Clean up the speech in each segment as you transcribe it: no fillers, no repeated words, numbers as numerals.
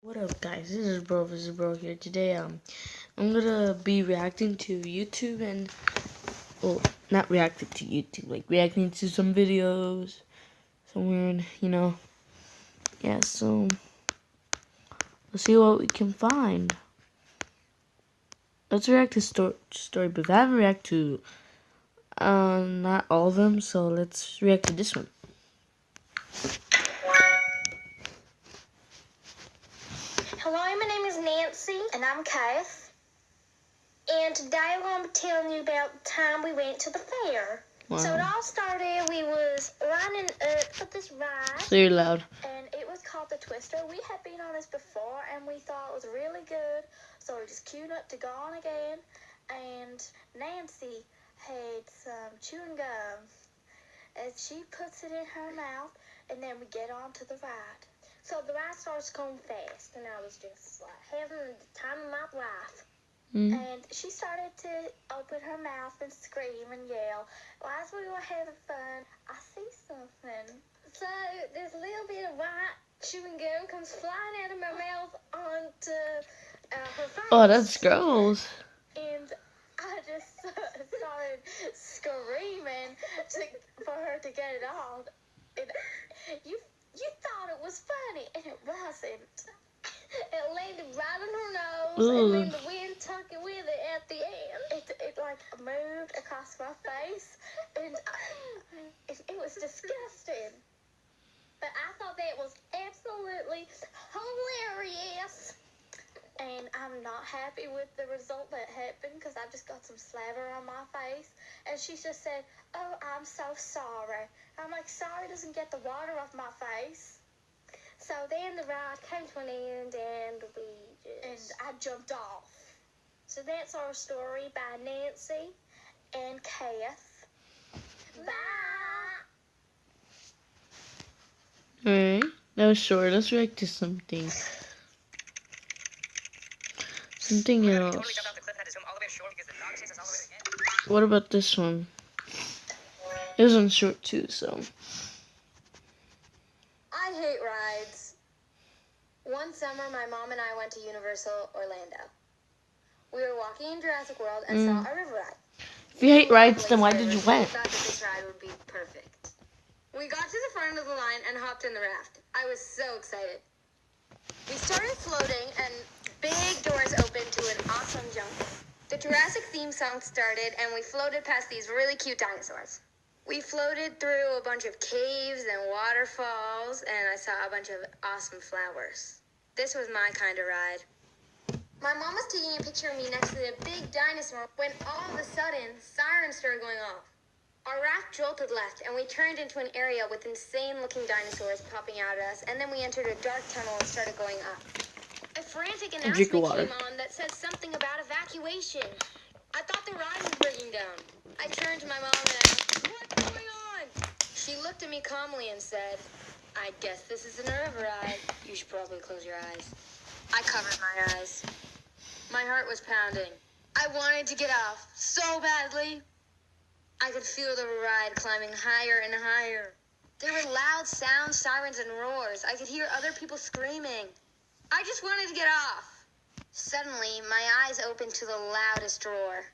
What up, guys? This is Bro here. Today, I'm gonna be reacting to YouTube and, well, not reacting to YouTube, like reacting to some videos, some weird. Yeah, so let's see what we can find. Let's react to story, but I haven't reacted to, not all of them, so let's react to this one. Hello, my name is Nancy, and I'm Kath. And today I'm going to be telling you about the time we went to the fair. Wow. So it all started, we was lining up for this ride. Say it loud. And it was called the Twister. We had been on this before, and we thought it was really good. So we just queued up to go on again. And Nancy had some chewing gum. And she puts it in her mouth, and then we get on to the ride. So the ride starts going fast, and I was just like having the time of my life. And she started to open her mouth and scream and yell. Well, as we were having fun, I see something. So this little bit of white chewing gum comes flying out of my mouth onto her face. Oh, that's gross. And I just started screaming for her to get it off. And you thought it was funny, and it wasn't. It landed right on her nose, and then the wind took it with it at the end. It like moved across my face, and it was disgusting. But I thought that was absolutely hilarious. And I'm not happy with the result that happened because I just got some slaver on my face. And she just said, "Oh, I'm so sorry." I'm like, sorry doesn't get the water off my face. So then the ride came to an end and I jumped off. So that's our story by Nancy and Kath. Bye. Alright, that was short. Let's react to something. Something else. What about this one? It was on short too, so. I hate rides. One summer, my mom and I went to Universal Orlando. We were walking in Jurassic World and saw a river ride. If you hate rides, then why did you went? We thought that this ride would be perfect. We got to the front of the line and hopped in the raft. I was so excited. We started floating and big doors opened to an awesome jungle. The Jurassic theme song started and we floated past these really cute dinosaurs. We floated through a bunch of caves and waterfalls, and I saw a bunch of awesome flowers. This was my kind of ride. My mom was taking a picture of me next to the big dinosaur when all of a sudden, sirens started going off. Our raft jolted left, and we turned into an area with insane-looking dinosaurs popping out at us, and then we entered a dark tunnel and started going up. A frantic announcement came on that said something about evacuation. I thought the ride was breaking down. I turned to my mom and asked, "What's going on?" She looked at me calmly and said, "I guess this isn't a river ride. You should probably close your eyes." I covered my eyes. My heart was pounding. I wanted to get off so badly. I could feel the ride climbing higher and higher. There were loud sounds, sirens, and roars. I could hear other people screaming. I just wanted to get off. Suddenly, my eyes opened to the loudest roar.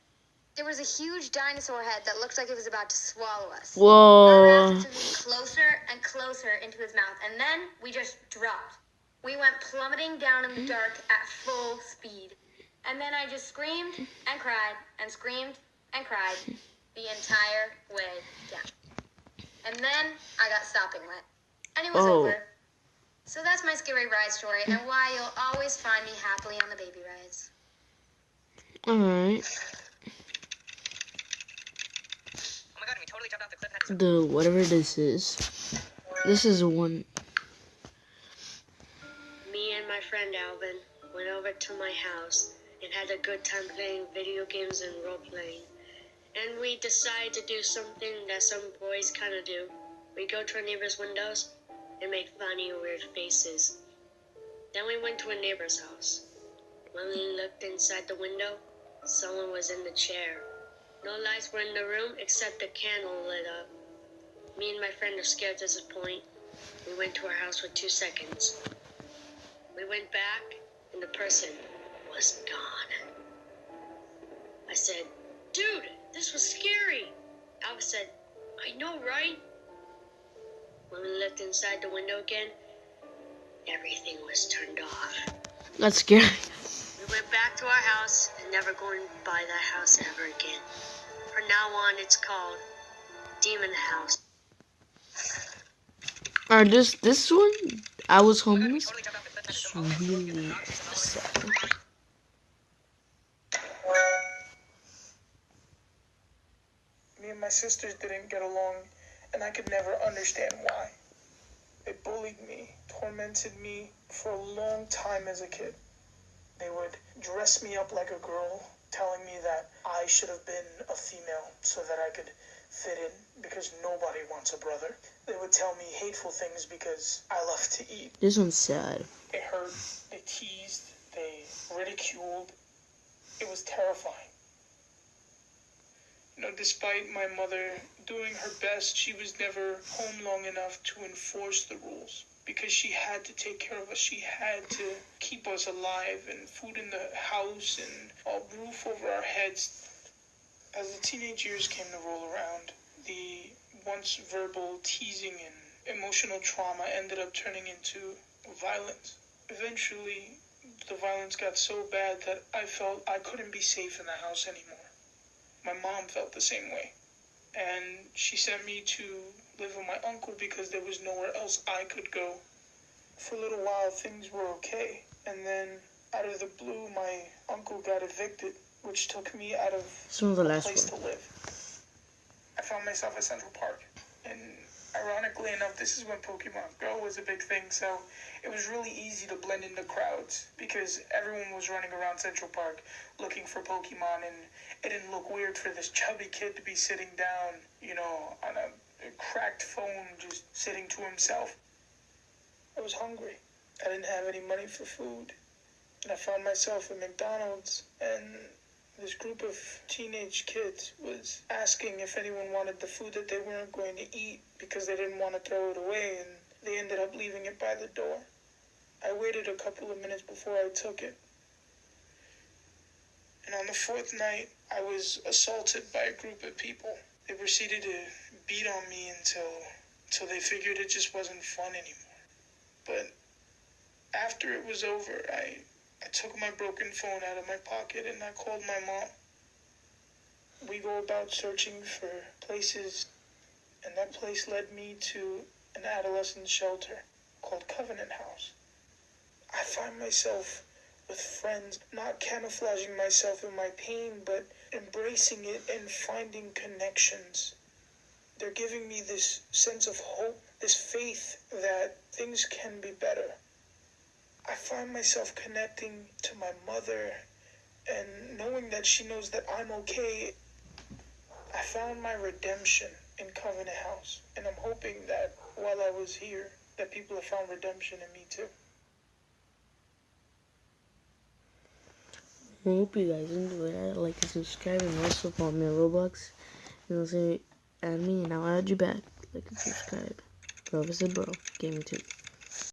There was a huge dinosaur head that looked like it was about to swallow us. Whoa. Our raft moved closer and closer into his mouth, and then we just dropped. We went plummeting down in the dark at full speed. And then I just screamed and cried and screamed and cried the entire way down. And then I got sopping wet. And it was over. So that's my scary ride story and why you'll always find me happily on the baby rides. Alright. The whatever this is. This is one. Me and my friend Alvin went over to my house and had a good time playing video games and role playing. And we decided to do something that some boys kind of do. We go to our neighbors' windows and make funny, weird faces. Then we went to a neighbor's house. When we looked inside the window, someone was in the chair. No lights were in the room except a candle lit up. Me and my friend are scared to this point. We went to our house for 2 seconds. We went back, and the person was gone. I said, dude, this was scary. Alva said, I know, right? When we looked inside the window again, everything was turned off. That's scary. We went back to our house and never going by that house ever again. From now on, it's called Demon House. Alright, this one, I was homeless. It's really sad. Me and my sisters didn't get along, and I could never understand why. They bullied me, tormented me for a long time as a kid. They would dress me up like a girl, telling me that I should have been a female so that I could fit in because nobody wants a brother. They would tell me hateful things because I love to eat. This one's sad. They hurt, they teased, they ridiculed. It was terrifying. You know, despite my mother doing her best, she was never home long enough to enforce the rules because she had to take care of us. She had to keep us alive and food in the house and a roof over our heads. As the teenage years came to roll around, the once verbal teasing and emotional trauma ended up turning into violence. Eventually, the violence got so bad that I felt I couldn't be safe in the house anymore. My mom felt the same way, and she sent me to live with my uncle because there was nowhere else I could go. For a little while, things were okay, and then out of the blue, my uncle got evicted, which took me out of a place to live. I found myself at Central Park, and ironically enough, this is when Pokemon Go was a big thing, so it was really easy to blend into crowds because everyone was running around Central Park looking for Pokemon, and it didn't look weird for this chubby kid to be sitting down, you know, on a cracked phone, just sitting to himself. I was hungry. I didn't have any money for food, and I found myself at McDonald's, and this group of teenage kids was asking if anyone wanted the food that they weren't going to eat because they didn't want to throw it away, and they ended up leaving it by the door. I waited a couple of minutes before I took it. And on the fourth night, I was assaulted by a group of people. They proceeded to beat on me until they figured it just wasn't fun anymore. But after it was over, I took my broken phone out of my pocket and I called my mom. We go about searching for places, and that place led me to an adolescent shelter called Covenant House. I find myself with friends, not camouflaging myself in my pain, but embracing it and finding connections. They're giving me this sense of hope, this faith that things can be better. I find myself connecting to my mother and knowing that she knows that I'm okay. I found my redemption in Covenant House, and I'm hoping that while I was here, that people have found redemption in me too. I hope you guys enjoyed it. Like and subscribe, and also follow me on Roblox. You'll say add me, and I'll add you back. Like and subscribe. Bro, Bro Gaming 2.